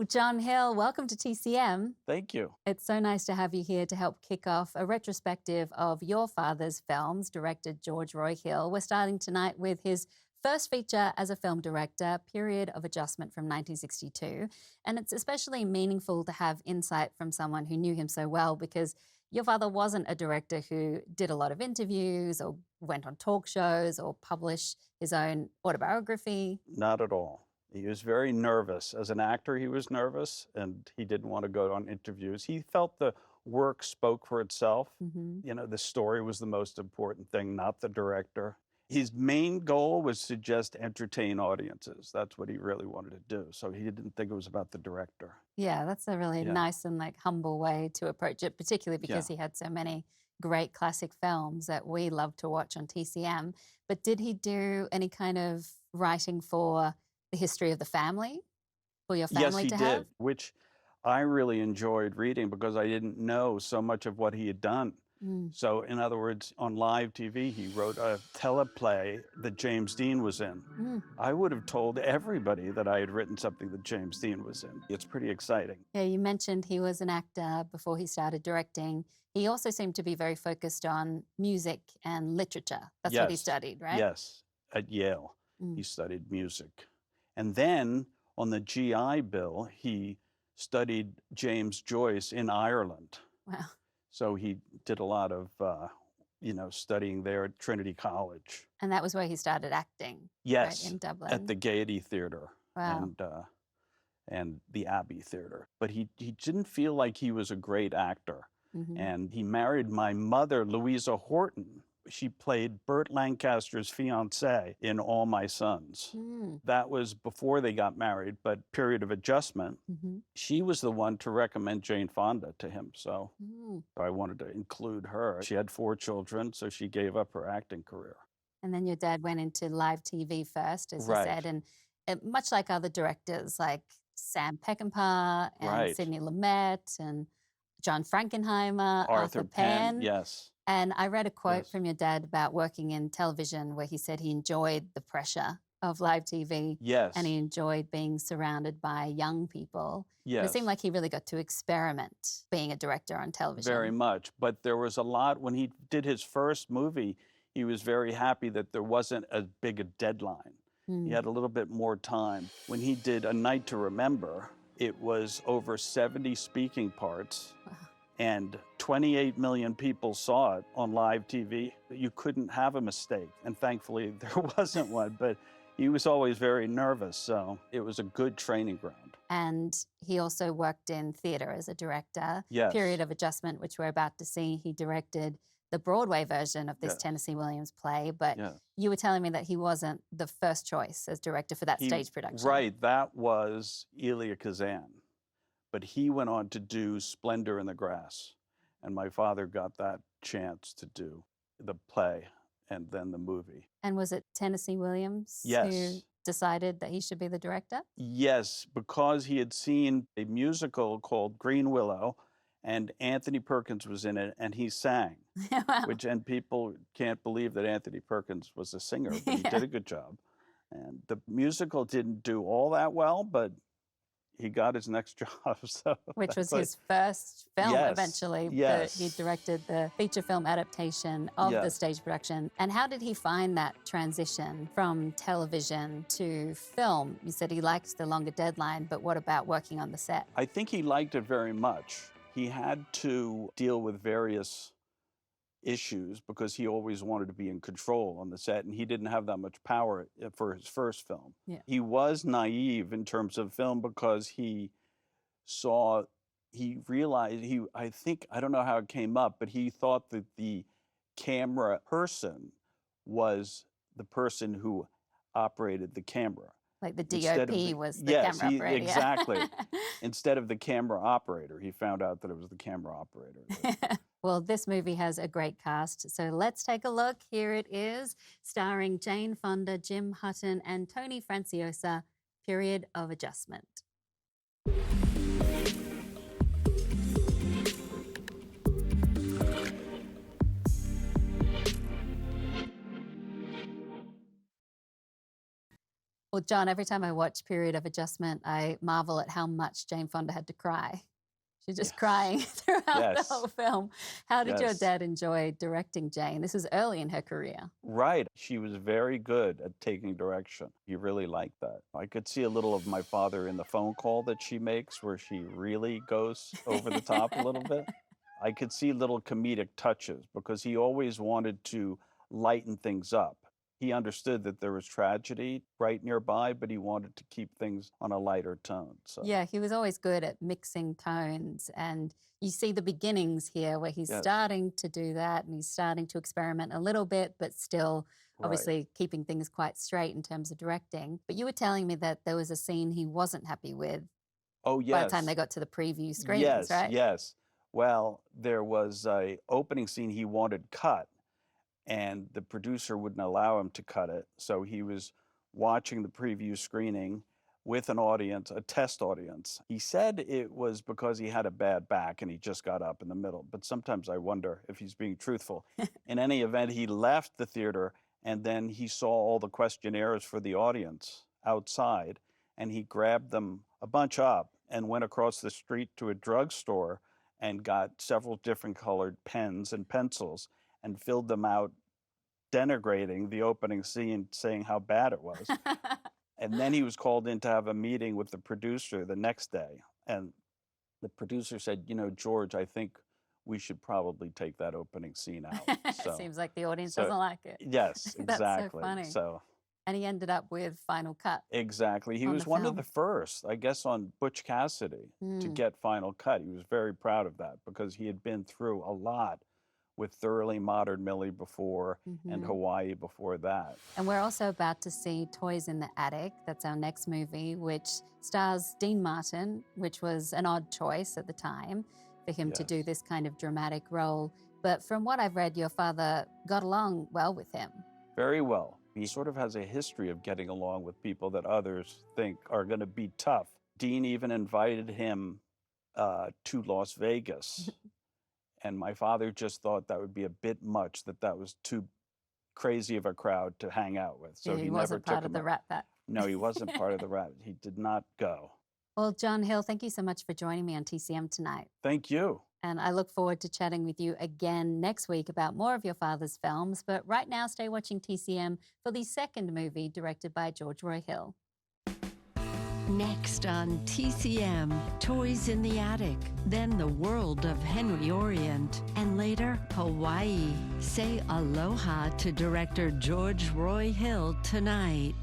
Well, John Hill, welcome to TCM. Thank you. It's so nice to have you here to help kick off a retrospective of your father's films, director George Roy Hill. We're starting tonight with his first feature as a film director, Period of Adjustment from 1962. And it's especially meaningful to have insight from someone who knew him so well because your father wasn't a director who did a lot of interviews or went on talk shows or published his own autobiography. Not at all. He was very nervous. As an actor, he was nervous and he didn't want to go on interviews. He felt the work spoke for itself. You know, the story was the most important thing, not the director. His main goal was to just entertain audiences. That's what he really wanted to do. So he didn't think it was about the director. Yeah, that's a really Yeah. nice and humble way to approach it, particularly because he had so many great classic films that we love to watch on TCM. But did he do any kind of writing for the history of the family, for your Yes, family he to did, have? which I really enjoyed reading because I didn't know so much of what he had done. So, in other words, on live TV, he wrote a teleplay that James Dean was in. I would have told everybody that I had written something that James Dean was in. It's pretty exciting. Yeah, you mentioned he was an actor before he started directing. He also seemed to be very focused on music and literature. That's what he Yes. studied, right? Yes, at Yale. He studied music. And then on the GI Bill, he studied James Joyce in Ireland. Wow. So he did a lot of, studying there at Trinity College. And that was where he started acting, Yes, right, in Dublin. at the Gaiety Theatre. Wow. And the Abbey Theatre. But he didn't feel like he was a great actor. And he married my mother, Louisa Horton. She played Burt Lancaster's fiancée in All My Sons. That was before they got married, but Period of Adjustment. She was the one to recommend Jane Fonda to him, so I wanted to include her. She had 4 children, so she gave up her acting career. And then your dad went into live TV first, as you Right. said, and much like other directors like Sam Peckinpah and Right. Sidney Lumet and John Frankenheimer, Arthur Penn. Yes. And I read a quote Yes. from your dad about working in television where he said he enjoyed the pressure of live TV Yes. and he enjoyed being surrounded by young people. And Yes. it seemed like he really got to experiment being a director on television. Very much. But there was a lot, when he did his first movie, he was very happy that there wasn't as big a deadline. He had a little bit more time. When he did A Night to Remember, it was over 70 speaking parts. And 28 million people saw it on live TV. You couldn't have a mistake. And thankfully, there wasn't one. But he was always very nervous. So it was a good training ground. And he also worked in theater as a director. Yes. Period of Adjustment, which we're about to see. He directed the Broadway version of this Yes. Tennessee Williams play. But Yes. you were telling me that he wasn't the first choice as director for that stage production. Right. That was Elia Kazan. But he went on to do Splendor in the Grass. And my father got that chance to do the play and then the movie. And was it Tennessee Williams who Yes. decided that he should be the director? Yes, because he had seen a musical called Green Willow, and Anthony Perkins was in it, and he sang, Wow. and people can't believe that Anthony Perkins was a singer, but he did a good job. And the musical didn't do all that well, but he got his next job. So Which was but- his first film, Yes, eventually. yes. He directed the feature film adaptation of the Yes. stage production. And how did he find that transition from television to film? You said he liked the longer deadline, but what about working on the set? I think he liked it very much. He had to deal with various issues because he always wanted to be in control on the set, and he didn't have that much power for his first film. Yeah. He was naive in terms of film because he realized, I don't know how it came up, but he thought that the camera person was the person who operated the camera. Like the Instead of DOP was the yes, camera operator. yeah. exactly. Instead of the camera operator, he found out that it was the camera operator. Well, this movie has a great cast, so let's take a look. Here it is, starring Jane Fonda, Jim Hutton, and Tony Franciosa, Period of Adjustment. Well, Well, John, every time I watch Period of Adjustment, I marvel at how much Jane Fonda had to cry. She's just crying throughout the whole Yes. film. How did your Yes. dad enjoy directing Jane? This was early in her career. Right. She was very good at taking direction. He really liked that. I could see a little of my father in the phone call that she makes where she really goes over the top a little bit. I could see little comedic touches because he always wanted to lighten things up. He understood that there was tragedy right nearby, but he wanted to keep things on a lighter tone. So, Yeah, he was always good at mixing tones. And you see the beginnings here where he's yes, starting to do that and he's starting to experiment a little bit, but still right. obviously keeping things quite straight in terms of directing. But you were telling me that there was a scene he wasn't happy with Oh, by the time they yes. got to the preview screenings, Yes, right? yes. Well, there was a opening scene he wanted cut, and the producer wouldn't allow him to cut it. So he was watching the preview screening with an audience, a test audience. He said it was because he had a bad back and he just got up in the middle. But sometimes I wonder if he's being truthful. In any event, he left the theater and then he saw all the questionnaires for the audience outside and he grabbed them a bunch up and went across the street to a drugstore and got several different colored pens and pencils and filled them out, denigrating the opening scene, saying how bad it was. And then he was called in to have a meeting with the producer the next day. And the producer said, you know, George, I think we should probably take that opening scene out. So, Seems like the audience so doesn't like it. yes, That's so exactly. funny. So And he ended up with Final Cut exactly. He on was the one of film. the first, I guess, on Butch Cassidy to Mm. get Final Cut. He was very proud of that because he had been through a lot with Thoroughly Modern Millie before and Mhm. Hawaii before that. And we're also about to see Toys in the Attic. That's our next movie, which stars Dean Martin, which was an odd choice at the time for him to do Yes. this kind of dramatic role. But from what I've read, your father got along well with him. Very well. He sort of has a history of getting along with people that others think are going to be tough. Dean even invited him to Las Vegas. And my father just thought that would be a bit much, that was too crazy of a crowd to hang out with. So He he never wasn't took part of him the out. Rat Pack. No, he wasn't part of the rat. He did not go. Well, John Hill, thank you so much for joining me on TCM tonight. Thank you. And I look forward to chatting with you again next week about more of your father's films. But right now, stay watching TCM for the second movie directed by George Roy Hill. Next on TCM, Toys in the Attic, then the world of Henry Orient, and later Hawaii. Say aloha to director George Roy Hill tonight.